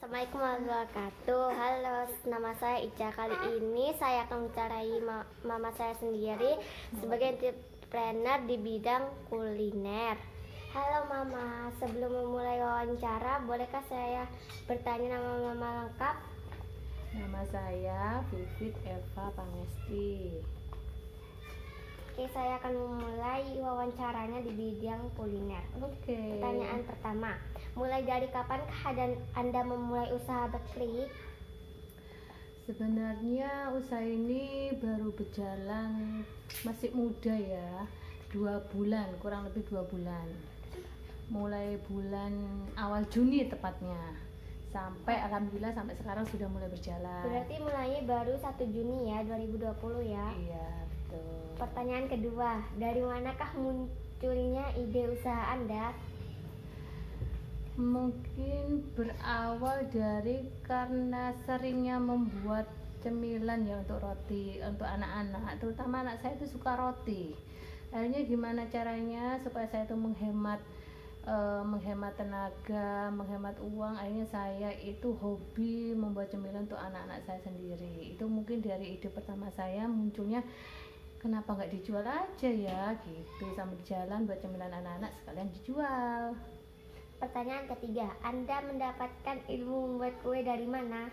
Assalamualaikum warahmatullahi wabarakatuh. Halo, nama saya Ica. Kali ini saya akan mencarai mama saya sendiri sebagai entrepreneur di bidang kuliner. Halo Mama, sebelum memulai wawancara, bolehkah saya bertanya nama Mama lengkap? Nama saya Vivit Eva Pangesti. Oke, saya akan memulai wawancaranya di bidang kuliner. Oke. Pertanyaan pertama, mulai dari kapankah Anda memulai usaha bakery? Sebenarnya usaha ini baru berjalan masih muda ya, 2 bulan, kurang lebih 2 bulan. Mulai bulan awal Juni tepatnya, sampai alhamdulillah sampai sekarang sudah mulai berjalan. Berarti mulainya baru 1 Juni ya, 2020 ya. Iya, betul. Pertanyaan kedua, dari manakah munculnya ide usaha Anda? Mungkin berawal dari karena seringnya membuat cemilan ya untuk roti untuk anak-anak, terutama anak saya itu suka roti. Akhirnya gimana caranya supaya saya itu menghemat tenaga, menghemat uang. Akhirnya saya itu hobi membuat cemilan untuk anak-anak saya sendiri. Itu mungkin dari ide pertama saya munculnya, kenapa nggak dijual aja ya gitu, sambil jalan buat cemilan anak-anak sekalian dijual. Pertanyaan ketiga, Anda mendapatkan ilmu membuat kue dari mana?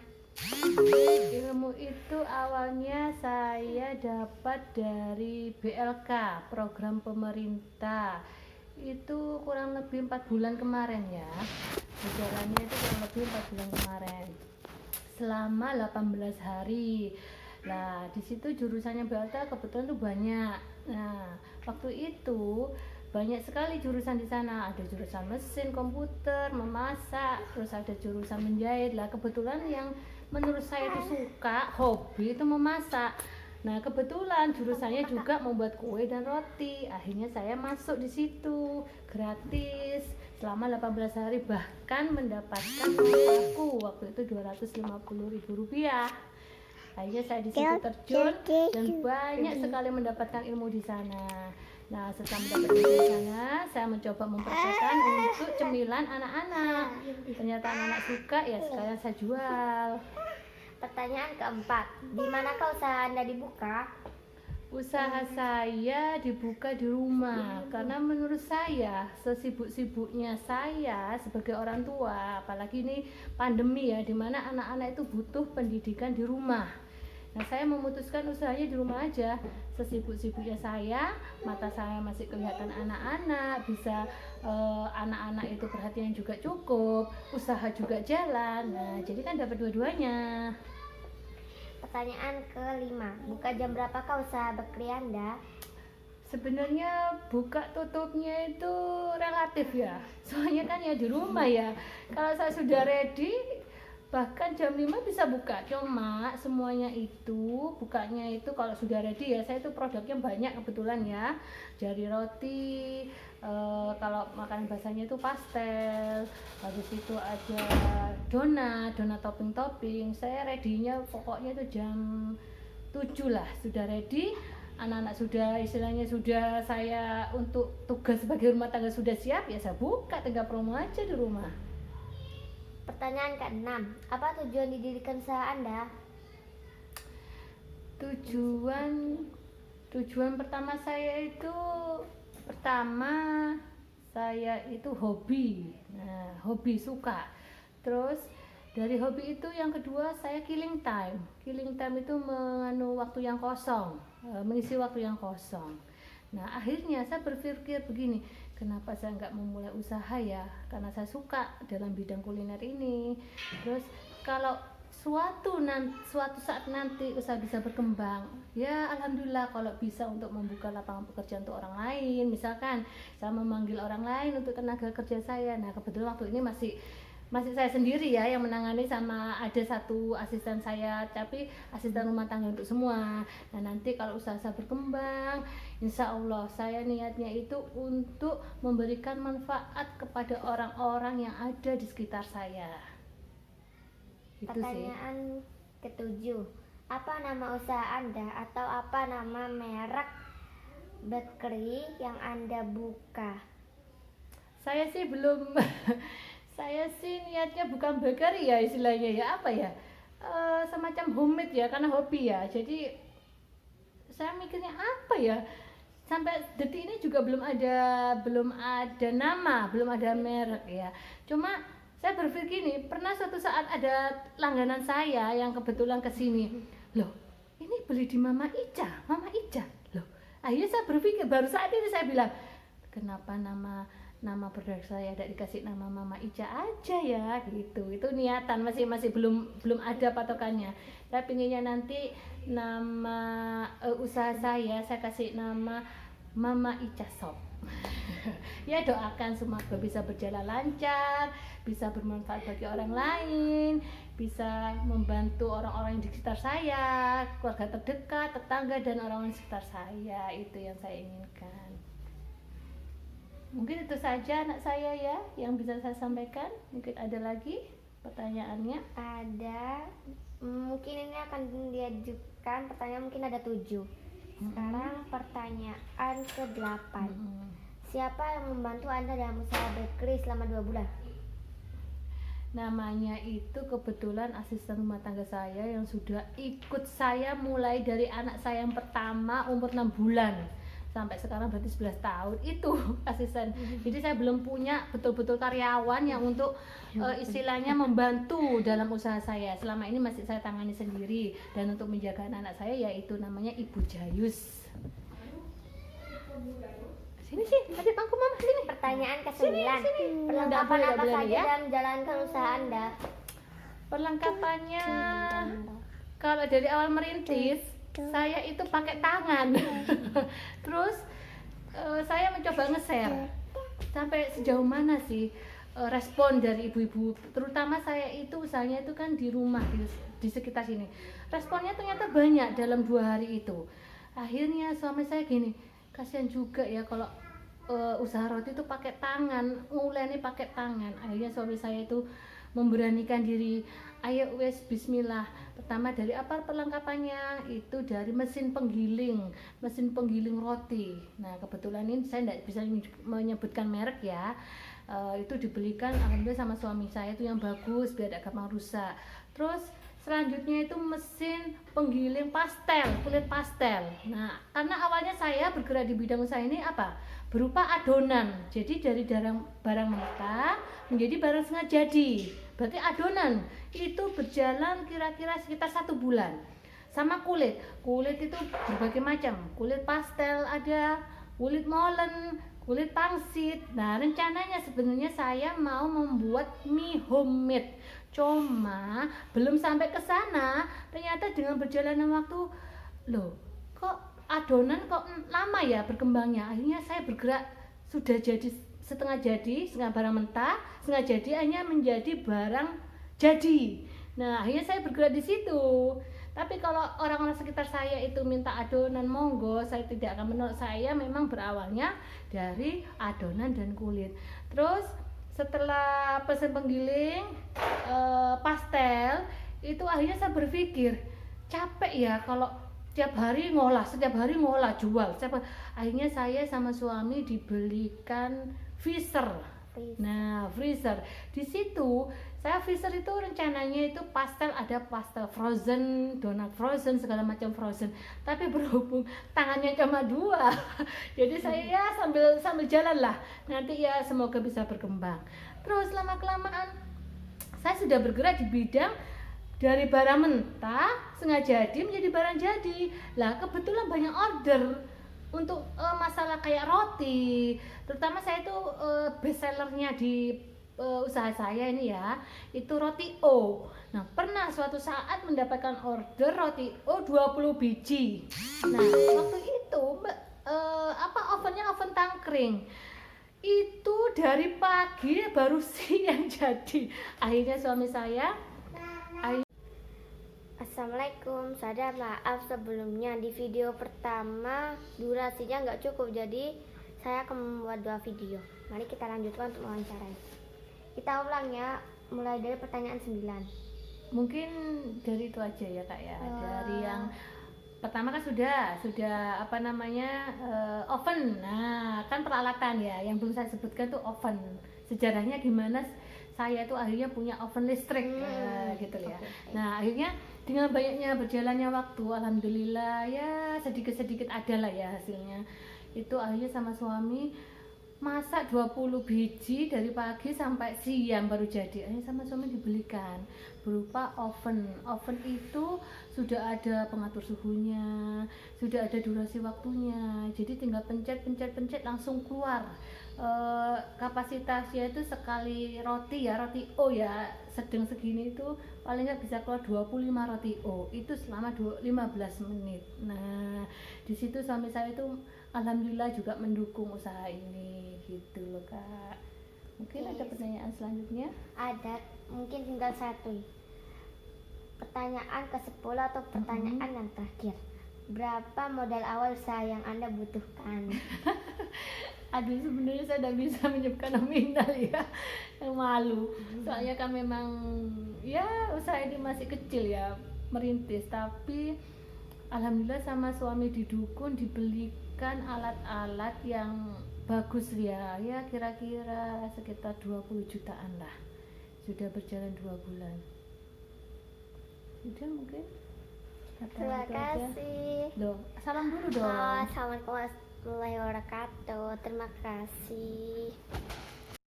Ilmu itu awalnya saya dapat dari BLK, program pemerintah. Itu kurang lebih 4 bulan kemarin ya. Berjalannya itu kurang lebih 4 bulan kemarin. Selama 18 hari. Nah, di situ jurusannya BLK kebetulan tuh banyak. Nah, waktu itu banyak sekali jurusan di sana. Ada jurusan mesin, komputer, memasak, terus ada jurusan menjahit. Lah, kebetulan yang menurut saya itu suka, hobi itu memasak. Nah, kebetulan jurusannya juga membuat kue dan roti. Akhirnya saya masuk di situ gratis selama 18 hari, bahkan mendapatkan uangku waktu itu Rp250.000. Akhirnya saya di situ terjun dan banyak sekali mendapatkan ilmu di sana. Nah, setelah mendapatkan ilmu di sana, saya mencoba mempraktekkan untuk cemilan anak-anak. Ternyata anak-anak suka, ya sekalian saya jual. Pertanyaan keempat, di manakah usaha Anda dibuka? Usaha saya dibuka di rumah karena menurut saya sesibuk-sibuknya saya sebagai orang tua, apalagi ini pandemi ya, dimana anak-anak itu butuh pendidikan di rumah. Nah, saya memutuskan usahanya di rumah aja. Sesibuk-sibuknya saya, mata saya masih kelihatan anak-anak, bisa anak-anak itu perhatian juga cukup, usaha juga jalan. Nah, jadi kan dapat dua-duanya. Pertanyaan kelima, buka jam berapakah usaha bakery Anda? Sebenarnya buka tutupnya itu relatif ya, soalnya kan ya di rumah ya. Kalau saya sudah ready, bahkan jam 5 bisa buka. Cuma semuanya itu bukanya itu kalau sudah ready ya, saya itu produknya banyak kebetulan ya, dari roti, kalau makanan basahnya itu pastel, habis itu ada donat topping. Saya ready-nya pokoknya itu jam 7 lah sudah ready. Anak-anak sudah istilahnya sudah saya untuk tugas sebagai rumah tangga sudah siap, ya saya buka, tinggal promo aja di rumah. Pertanyaan ke-6, apa tujuan didirikan usaha Anda? Tujuan pertama saya itu, saya itu hobi. Nah, hobi suka. Terus dari hobi itu yang kedua saya killing time itu waktu yang kosong, mengisi waktu yang kosong. Nah, akhirnya saya berpikir begini, kenapa saya nggak memulai usaha ya, karena saya suka dalam bidang kuliner ini. Terus kalau suatu saat nanti usaha bisa berkembang, ya alhamdulillah kalau bisa untuk membuka lapangan pekerjaan untuk orang lain, misalkan saya memanggil orang lain untuk tenaga kerja saya. Nah, kebetulan waktu ini masih saya sendiri ya yang menangani, sama ada satu asisten saya, tapi asisten rumah tangga untuk semua. Nah, nanti kalau usaha saya berkembang, insya Allah saya niatnya itu untuk memberikan manfaat kepada orang-orang yang ada di sekitar saya. Itu Pertanyaan ke-7, apa nama usaha Anda atau apa nama merek bakery yang Anda buka? Saya sih belum Saya sih niatnya bukan bakery ya istilahnya ya, apa ya, semacam homemade ya, karena hobi ya. Jadi saya mikirnya apa ya, sampai detik ini juga belum ada nama, belum ada merek ya. Cuma saya berpikir gini, pernah suatu saat ada langganan saya yang kebetulan kesini, loh ini beli di Mama Ica loh. Akhirnya saya berpikir, baru saat ini saya bilang, kenapa nama produk saya tidak dikasih nama Mama Ica aja ya, gitu. Itu niatan, masih belum ada patokannya. Saya pinginnya nanti nama usaha saya kasih nama Mama Ica Shop. Ya doakan semoga bisa berjalan lancar, bisa bermanfaat bagi orang lain, bisa membantu orang-orang di sekitar saya, keluarga terdekat, tetangga, dan orang-orang di sekitar saya. Itu yang saya inginkan. Mungkin itu saja anak saya ya yang bisa saya sampaikan. Mungkin ada lagi pertanyaannya. Ada, mungkin ini akan diajukan pertanyaan, mungkin ada 7. Sekarang pertanyaan ke-8. Siapa yang membantu Anda dalam usaha bakery selama 2 bulan? Namanya itu kebetulan asisten rumah tangga saya yang sudah ikut saya mulai dari anak saya yang pertama umur 6 bulan sampai sekarang berarti 11 tahun itu asisten. Jadi saya belum punya betul-betul karyawan yang untuk istilahnya membantu dalam usaha saya. Selama ini masih saya tangani sendiri, dan untuk menjaga anak saya yaitu namanya Ibu Jayus. Sini tadi pangku Mama sini. Pertanyaan ke-9. Sini. Perlengkapan Nggak apa boleh saja ya? dalam menjalankan usaha Anda? Perlengkapannya kalau dari awal merintis saya itu pakai tangan. Terus saya mencoba nge-share sampai sejauh mana sih respon dari ibu-ibu, terutama saya itu usahanya itu kan di rumah di sekitar sini. Responnya ternyata banyak dalam 2 hari itu. Akhirnya suami saya gini, kasihan juga ya kalau usaha roti itu pakai tangan, nguleni pakai tangan. Akhirnya suami saya itu memberanikan diri, ayo wes bismillah. Pertama dari apa perlengkapannya? Itu dari mesin penggiling roti. Nah kebetulan ini saya tidak bisa menyebutkan merek ya. Itu dibelikan alhamdulillah sama suami saya, itu yang bagus biar tidak gampang rusak. Terus selanjutnya itu mesin penggiling kulit pastel. Nah karena awalnya saya bergerak di bidang usaha ini berupa adonan. Jadi dari barang mentah menjadi barang setengah jadi. Berarti adonan itu berjalan kira-kira sekitar 1 bulan. Sama kulit itu berbagai macam. Kulit pastel ada, kulit molen, kulit pangsit. Nah rencananya sebenarnya saya mau membuat mie homemade. Cuma belum sampai ke sana. Ternyata dengan berjalannya waktu, loh kok adonan kok lama ya berkembangnya. Akhirnya saya bergerak, sudah jadi setengah barang mentah, setengah jadi hanya menjadi barang jadi. Nah akhirnya saya bergerak di situ. Tapi kalau orang-orang sekitar saya itu minta adonan, monggo, saya tidak akan menolak. Saya memang berawalnya dari adonan dan kulit. Terus setelah pesen penggiling pastel itu, akhirnya saya berpikir capek ya kalau setiap hari ngolah jual. Akhirnya saya sama suami dibelikan freezer. Nah freezer di situ saya freezer itu rencananya itu pastel, ada pastel frozen, donat frozen, segala macam frozen. Tapi berhubung tangannya cuma 2, jadi saya ya sambil jalan lah. Nanti ya semoga bisa berkembang. Terus lama kelamaan saya sudah bergerak di bidang dari barang mentah setengah jadi menjadi barang jadi. Lah kebetulan banyak order untuk masalah kayak roti, terutama saya itu best sellernya di usaha saya ini ya, itu roti O. Nah pernah suatu saat mendapatkan order roti O 20 biji. Nah waktu itu ovennya oven tangkring, itu dari pagi baru siang jadi. Akhirnya suami saya, Assalamualaikum, saya maaf sebelumnya di video pertama durasinya nggak cukup, jadi saya akan membuat 2 video. Mari kita lanjutkan untuk wawancarai. Kita ulang ya, mulai dari pertanyaan 9. Mungkin dari itu aja ya kak ya. Dari yang pertama kan sudah oven. Nah kan peralatan ya, yang belum saya sebutkan tuh oven. Sejarahnya gimana saya itu akhirnya punya oven listrik gitu ya. Oke. Nah akhirnya dengan banyaknya berjalannya waktu, alhamdulillah ya sedikit-sedikit ada lah ya hasilnya. Itu akhirnya sama suami masak 20 biji dari pagi sampai siang baru jadi. Akhirnya sama suami dibelikan berupa oven. Oven itu sudah ada pengatur suhunya, sudah ada durasi waktunya. Jadi tinggal pencet langsung keluar. Kapasitasnya itu sekali roti ya, roti O ya, sedang segini itu paling nggak bisa keluar 25 roti O. Itu selama 15 menit. Nah, di situ suami saya itu alhamdulillah juga mendukung usaha ini gitu loh Kak. Mungkin ada pertanyaan selanjutnya? Ada, mungkin tinggal satu. Pertanyaan ke-10 atau pertanyaan yang terakhir. Berapa modal awal usaha yang Anda butuhkan? Aduh sebenarnya saya tidak bisa menyebutkan nominal ya, malu. Soalnya kan memang ya usaha ini masih kecil ya, merintis. Tapi alhamdulillah sama suami didukung, dibelikan alat-alat yang bagus ya, kira-kira sekitar 20 jutaan lah. Sudah berjalan 2 bulan. Sudah mungkin. Terima kasih. Loh, salam dulu dong. Assalamualaikum warahmatullahi wabarakatuh. Terima kasih.